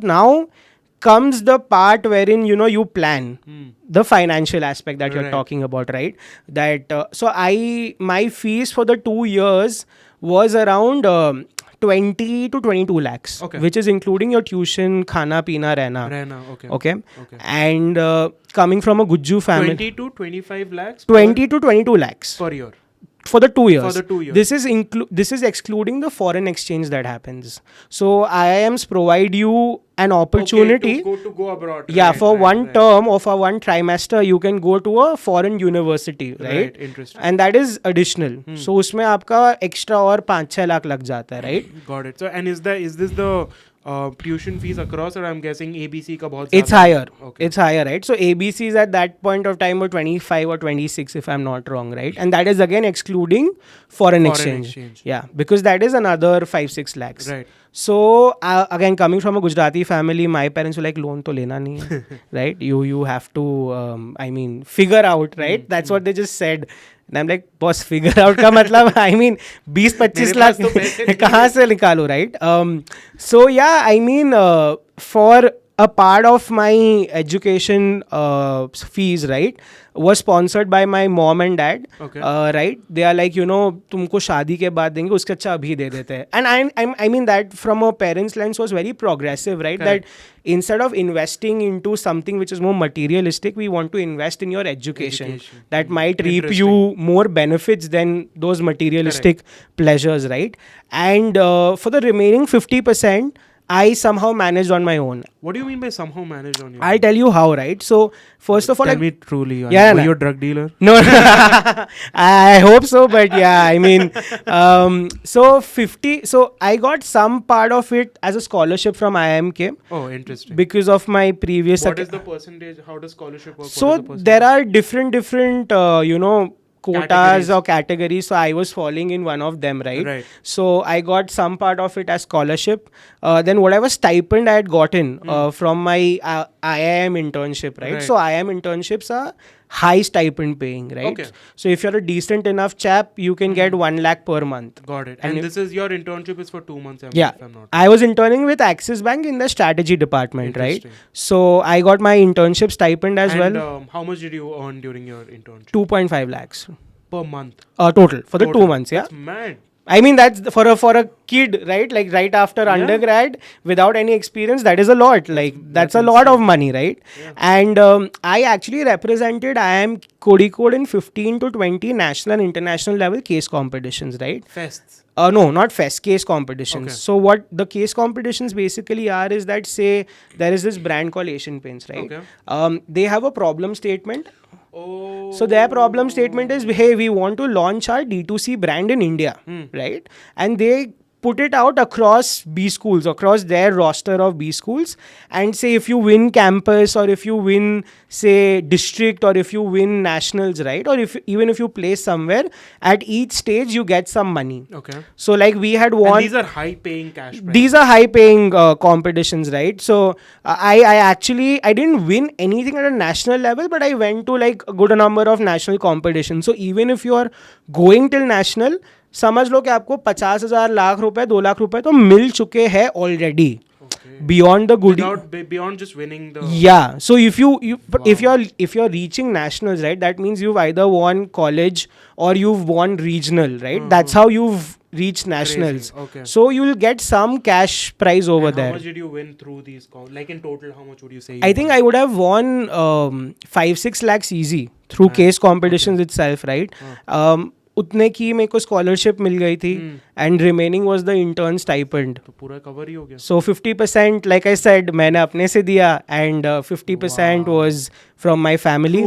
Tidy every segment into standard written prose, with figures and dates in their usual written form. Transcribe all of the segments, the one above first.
Now comes the part wherein you plan the financial aspect that you're Right. talking about, right? That so I my fees for the 2 years was around 20 to 22 lakhs, Okay. which is including your tuition, khana, pina, rehna. Rehna, okay. Okay. Okay. And coming from a Gujju family, 20 to 25 lakhs 20 to 22 lakhs per year. for the 2 years. For the 2 years. This is excluding the foreign exchange that happens. So IIMs provide you an opportunity. Okay, to go abroad. Yeah, Right, for right, one right. term or for one trimester, you can go to a foreign university, right? Right, interesting. And that is additional. So उसमें आपका extra और 5-6 लाख लग जाता है, right? Got it. So, and is this the tuition fees across, or I'm guessing ABC का बहुत It's ज़्यादा है? higher. Okay. It's higher, right? So ABCs at that point of time were 25 or 26, if I'm not wrong, right? And that is again excluding foreign exchange. Yeah, because that is another 5-6 lakhs. Right. So again, coming from a Gujarati family, my parents were like, loan to lena nahi hai, right? You have to, figure out, right? That's what they just said. And I'm like, boss, figure out का मतलब, 20-25 लाख कहाँ से निकालूं, right? So yeah, for a part of my education fees, right, was sponsored by my mom and dad. Okay. Right? They are like, तुमको शादी के बाद देंगे, उसके अच्छा अभी दे देते हैं. And I mean that from a parent's lens was very progressive, right? Correct. That instead of investing into something which is more materialistic, we want to invest in your education. That might reap you more benefits than those materialistic pleasures, right? And for the remaining 50%, I somehow managed on my own. What do you mean by somehow managed on your I'll tell you how, right? So first of all, Tell me truly. Yeah, were nah. you a drug dealer? no, I hope so, but yeah, so I got some part of it as a scholarship from IIMK Oh, interesting. because of my previous. What is the percentage? How does scholarship work? So What is the percentage? there are different quotas Categories. or categories. So I was falling in one of them, right? Right. So I got some part of it as scholarship. Then whatever stipend I had gotten from my IIM internship, right? Right. So IIM internships are high stipend paying, right? Okay. So if you're a decent enough chap, you can get 1 lakh per month. Got it. And And if- this is your internship is for 2 months. Yeah, If I'm not. I was interning with Axis Bank in the strategy department, right? Interesting. So I got my internship stipend as And well. how much did you earn during your internship? 2.5 lakhs. Per month. Total for the Total. 2 months, yeah. That's mad. I mean that's for a kid, right? Like right after undergrad, without any experience, that is a lot. Like that's a lot of money, right? Yeah. And I actually represented IIM Kozhikode in 15 to 20 national and international level case competitions, right? Fests. No, not fest, case competitions. Okay. So what the case competitions basically are is that, say there is this brand called Asian Paints, right? Okay. They have a problem statement. Oh. So their problem statement is, hey, we want to launch our D2C brand in India, right? And they put it out across B schools, across their roster of B schools, and say if you win campus or if you win, say, district or if you win nationals, right? Or even if you place somewhere, at each stage you get some money. Okay. So like we had And won. these are high paying cash prizes. These are high paying competitions, right? So I didn't win anything at a national level, but I went to like a good number of national competitions. So even if you are going till national, समझ लो कि आपको 50,000 लाख रुपए 2 लाख रुपए तो मिल चुके हैं already beyond the good. Beyond just winning the. Yeah, so if you're reaching nationals, right, that means you've either won college or you've won regional, right? That's how you've reached nationals. Okay. So you'll get some cash prize over And there. How much did you win through these? Like in total, how much would you say? I think I would have won 5-6 lakhs easy through case competitions itself, right? उतने की मेरे को scholarship मिल गई थी and remaining was the intern stipend. तो पूरा cover ही हो गया. सो 50% लाइक आई सेड मैंने अपने से दिया and 50% was from my family.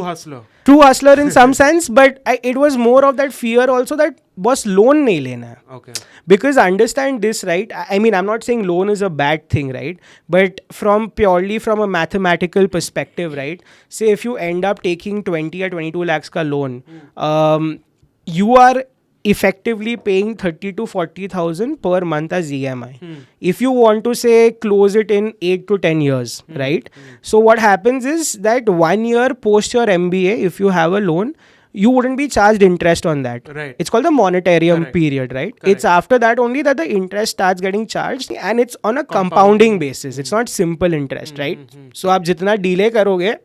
True hustler in some sense, but it was more of that fear also that boss loan nahi lena hai. Okay. Because understand this, right? I mean, I'm not saying loan is a bad thing, right? But purely from a mathematical perspective, right? Say if you end up taking 20 or 22 lakhs ka loan, you are effectively paying 30 to 40,000 per month as EMI. If you want to say close it in 8 to 10 years, right? So what happens is that 1 year post your MBA, if you have a loan, you wouldn't be charged interest on that. Right. It's called the monetarium Correct. period, right? Correct. It's after that only that the interest starts getting charged, and it's on a compounding basis. It's not simple interest, right? So आप जितना delay करोगे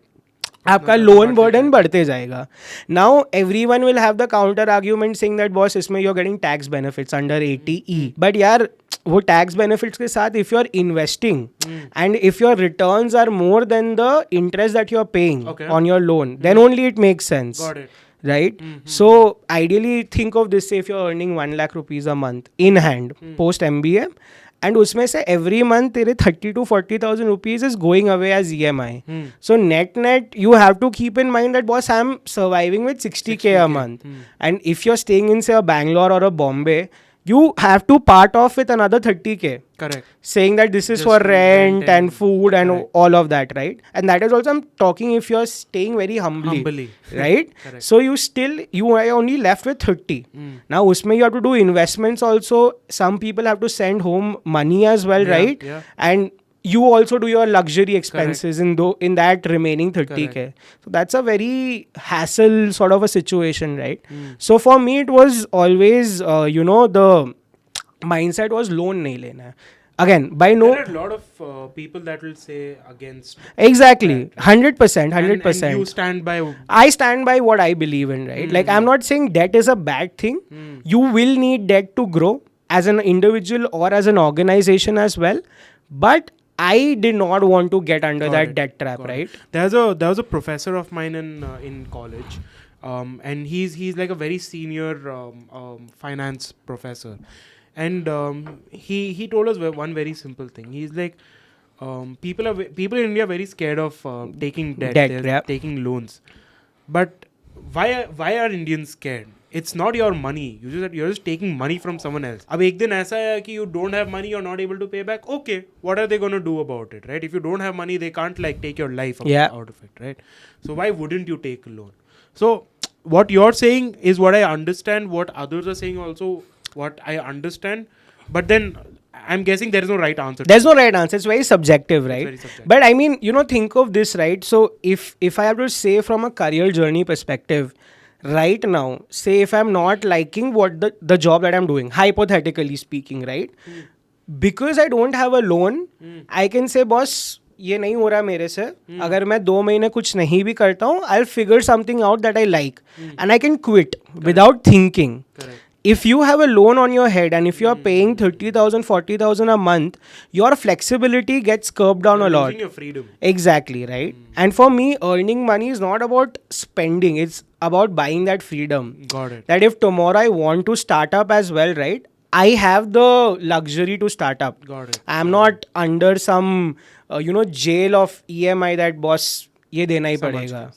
आपका loan burden बढ़ते जाएगा. Now everyone will have the counter argument saying that boss इसमें you are getting tax benefits under 80E. But यार वो tax benefits के साथ if you are investing and if your returns are more than the interest that you are paying on your loan, then only it makes sense. Right? So ideally think of this, say if you're earning 1 lakh rupees a month in hand post MBA, and उसमें से every month तेरे 30 to 40,000 rupees is going away as EMI. So net you have to keep in mind that boss, I'm surviving with 60K a month. And if you're staying in say a Bangalore or a Bombay, you have to part off with another 30K. Correct. Saying that this is Just for rent and food and correct. all of that, right? And that is also, I'm talking if you're staying very humbly. Right? Correct. So you are only left with 30. Now usme you have to do investments also. Some people have to send home money as well, right? Yeah. And you also do your luxury expenses in that remaining 30K. So that's a very hassle sort of a situation, right? So for me it was always the mindset was loan nahi lena hai. Again, by no... There are a lot of people that will say against... Exactly. 100%. And you stand by... I stand by what I believe in, right? Like, I'm not saying debt is a bad thing. You will need debt to grow as an individual or as an organization as well. But I did not want to get under that debt trap, right? There was a professor of mine in college, and he's like a very senior finance professor, and he told us one very simple thing. He's like, people in India are very scared of taking debt, taking loans. But why are Indians scared? It's not your money. You're just taking money from someone else. अब एक दिन ऐसा है कि you don't have money, you're not able to pay back. Okay, what are they going to do about it, right? If you don't have money, they can't like take your life out of it, right? So why wouldn't you take a loan? So what you're saying is what I understand. What others are saying also what I understand. But then I'm guessing there is no right answer. There's no right answer. It's very subjective, right? Very subjective. But I mean, think of this, right? So if I have to say from a career journey perspective, right now, say if I'm not liking what the job that I'm doing, hypothetically speaking, right? Because I don't have a loan, I can say, boss, ये नहीं हो रहा मेरे से. अगर मैं 2 महीने कुछ नहीं भी करता हूँ, I'll figure something out that I like, and I can quit without thinking. Correct. If you have a loan on your head and if you are paying 30,000, 40,000 a month, your flexibility gets curbed down a lot. Losing your freedom. Exactly, right? And for me, earning money is not about spending. It's about buying that freedom. Got it. That if tomorrow I want to start up as well, right? I have the luxury to start up. Got it. I'm not under some, jail of EMI that boss, ये देना ही पड़ेगा.